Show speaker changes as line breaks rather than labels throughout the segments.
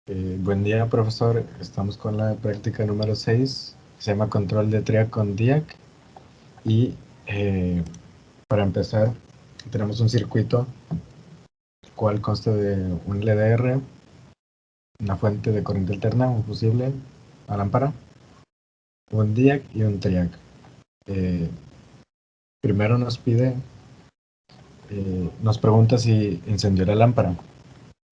Buen día, profesor. Estamos con la práctica número 6. Se llama control de TRIAC con DIAC. Y para empezar, tenemos un circuito, el cual consta de un LDR, una fuente de corriente alterna, un fusible, una lámpara, un DIAC y un TRIAC. Primero nos pregunta si encendió la lámpara,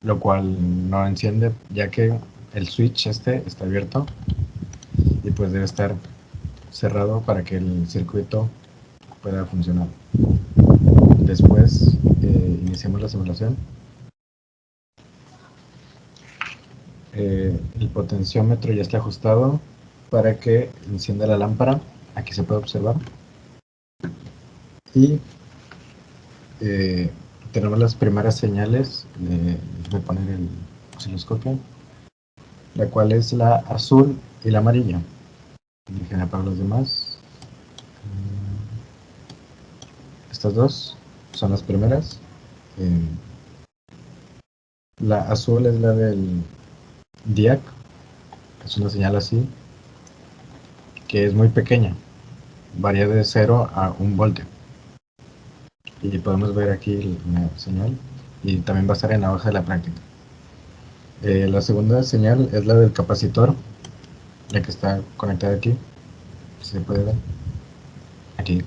lo cual no enciende, ya que el switch está abierto y pues debe estar cerrado para que el circuito pueda funcionar. Después iniciamos la simulación. El potenciómetro ya está ajustado para que encienda la lámpara. Aquí se puede observar. Y tenemos las primeras señales. Voy a poner el osciloscopio, la cual es la azul y la amarilla. Déjenme para los demás. Estas dos son las primeras. La azul es la del DIAC, es una señal así, que es muy pequeña, varía de 0 a 1 voltio. Y podemos ver aquí la señal, y también va a estar en la hoja de la práctica. La segunda señal es la del capacitor, la que está conectada aquí, si se puede ver, aquí.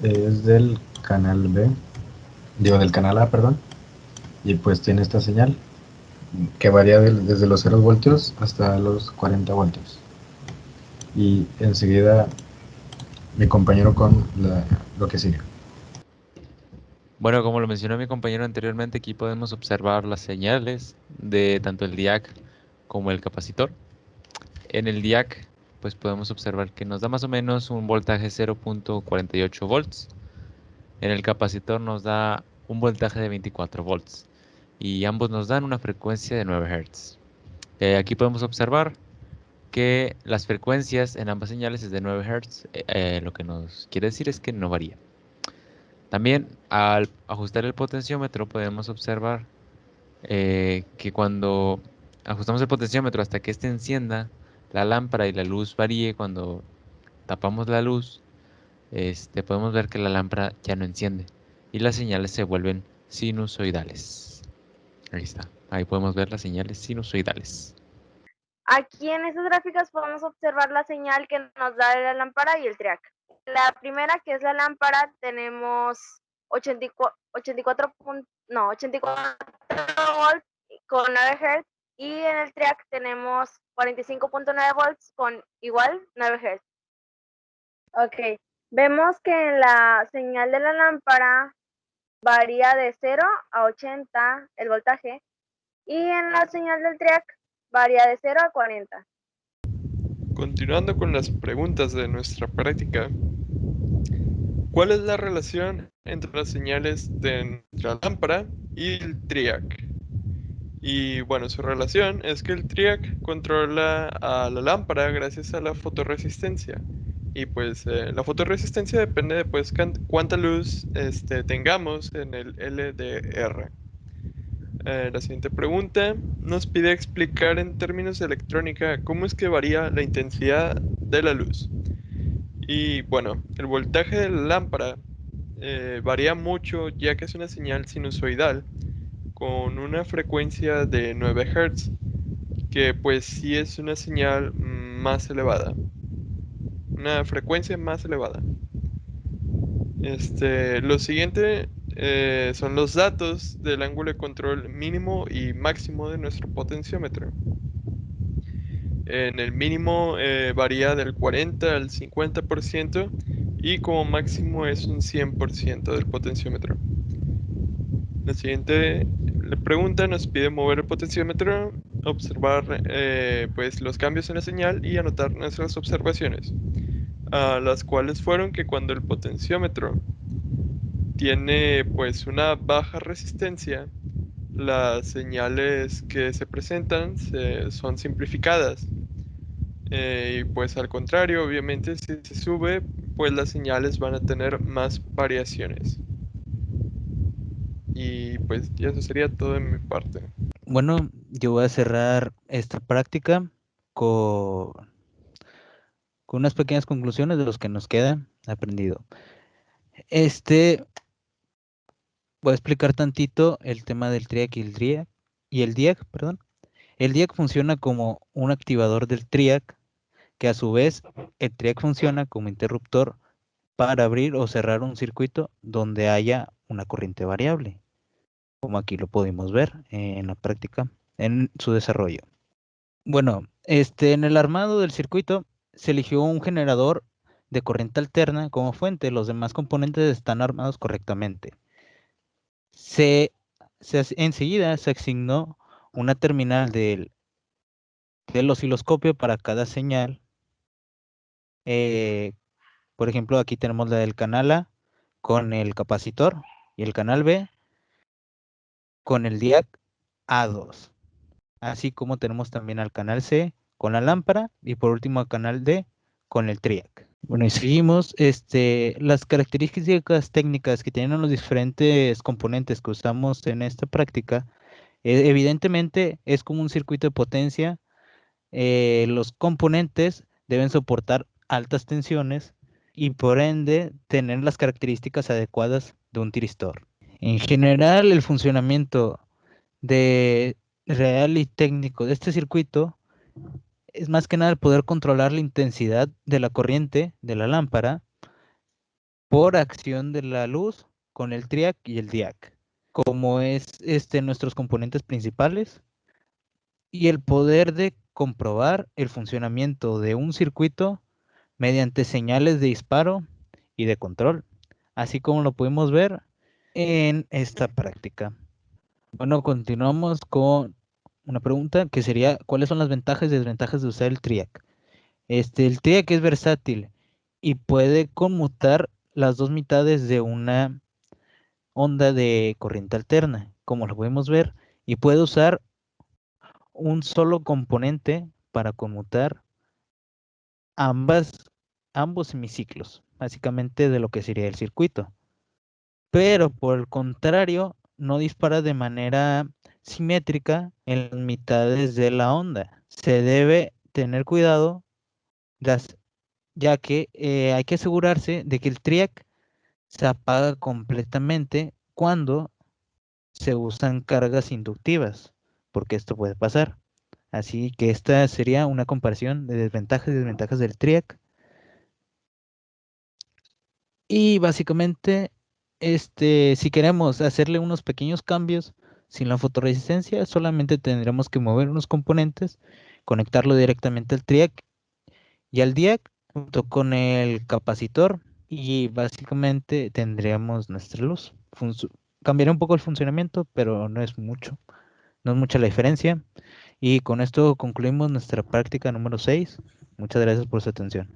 Es del canal B, del canal A, perdón, y pues tiene esta señal, que varía desde los 0 voltios hasta los 40 voltios. Y enseguida mi compañero con lo que sigue.
Bueno, como lo mencionó mi compañero anteriormente, aquí podemos observar las señales de tanto el DIAC como el capacitor. En el DIAC, pues podemos observar que nos da más o menos un voltaje 0.48 volts. En el capacitor nos da un voltaje de 24 volts. Y ambos nos dan una frecuencia de 9 Hz. Aquí podemos observar que las frecuencias en ambas señales es de 9 Hz. Lo que nos quiere decir es que no varía. También al ajustar el potenciómetro podemos observar que cuando ajustamos el potenciómetro hasta que éste encienda, la lámpara y la luz varíe. Cuando tapamos la luz, podemos ver que la lámpara ya no enciende y las señales se vuelven sinusoidales. Ahí está, ahí podemos ver las señales sinusoidales.
Aquí en estas gráficas podemos observar la señal que nos da la lámpara y el triac. La primera, que es la lámpara, tenemos 84 volts con 9 Hz, y en el triac tenemos 45.9 volts con igual 9 Hz. Ok, vemos que en la señal de la lámpara varía de 0 a 80 el voltaje, y en la señal del triac varía de 0 a 40.
Continuando con las preguntas de nuestra práctica, ¿cuál es la relación entre las señales de nuestra lámpara y el TRIAC? Y bueno, su relación es que el TRIAC controla a la lámpara gracias a la fotorresistencia. Y pues la fotorresistencia depende de pues cuánta luz tengamos en el LDR. La siguiente pregunta nos pide explicar en términos de electrónica cómo es que varía la intensidad de la luz. Y bueno, el voltaje de la lámpara varía mucho ya que es una señal sinusoidal con una frecuencia de 9 Hz, que pues sí es una señal más elevada, una frecuencia más elevada. Lo siguiente son los datos del ángulo de control mínimo y máximo de nuestro potenciómetro. En el mínimo varía del 40 al 50% y como máximo es un 100% del potenciómetro. La siguiente pregunta nos pide mover el potenciómetro, observar pues los cambios en la señal y anotar nuestras observaciones, las cuales fueron que cuando el potenciómetro tiene pues una baja resistencia, las señales que se presentan son simplificadas. Y pues al contrario, obviamente si se sube, pues las señales van a tener más variaciones. Y pues ya eso sería todo de mi parte.
Bueno, yo voy a cerrar esta práctica con, con unas pequeñas conclusiones de los que nos queda aprendido. Voy a explicar tantito el tema del TRIAC y el DIAC, perdón. El DIAC funciona como un activador del TRIAC, que a su vez el TRIAC funciona como interruptor para abrir o cerrar un circuito donde haya una corriente variable, como aquí lo pudimos ver en la práctica, en su desarrollo. Bueno, en el armado del circuito se eligió un generador de corriente alterna como fuente. Los demás componentes están armados correctamente. Enseguida se asignó una terminal del osciloscopio para cada señal. Por ejemplo, aquí tenemos la del canal A con el capacitor y el canal B con el DIAC A2. Así como tenemos también al canal C con la lámpara y por último al canal D con el TRIAC. Bueno, y seguimos, las características técnicas que tienen los diferentes componentes que usamos en esta práctica, evidentemente es como un circuito de potencia. Los componentes deben soportar altas tensiones y por ende tener las características adecuadas de un tiristor. En general, el funcionamiento real y técnico de este circuito es más que nada el poder controlar la intensidad de la corriente de la lámpara por acción de la luz con el TRIAC y el DIAC, como es nuestros componentes principales, y el poder de comprobar el funcionamiento de un circuito mediante señales de disparo y de control, así como lo pudimos ver en esta práctica. Bueno, continuamos con una pregunta que sería, ¿cuáles son las ventajas y desventajas de usar el TRIAC? El TRIAC es versátil y puede conmutar las dos mitades de una onda de corriente alterna, como lo podemos ver, y puede usar un solo componente para conmutar ambos semiciclos, básicamente de lo que sería el circuito. Pero por el contrario, no dispara de manera simétrica en las mitades de la onda. Se debe tener cuidado, ya que hay que asegurarse de que el TRIAC se apaga completamente cuando se usan cargas inductivas, porque esto puede pasar. Así que esta sería una comparación de desventajas y desventajas del TRIAC. Y básicamente, si queremos hacerle unos pequeños cambios sin la fotoresistencia, solamente tendremos que mover unos componentes, conectarlo directamente al TRIAC y al DIAC junto con el capacitor y básicamente tendríamos nuestra luz. Cambiará un poco el funcionamiento, pero no es mucho. No es mucha la diferencia. Y con esto concluimos nuestra práctica número 6. Muchas gracias por su atención.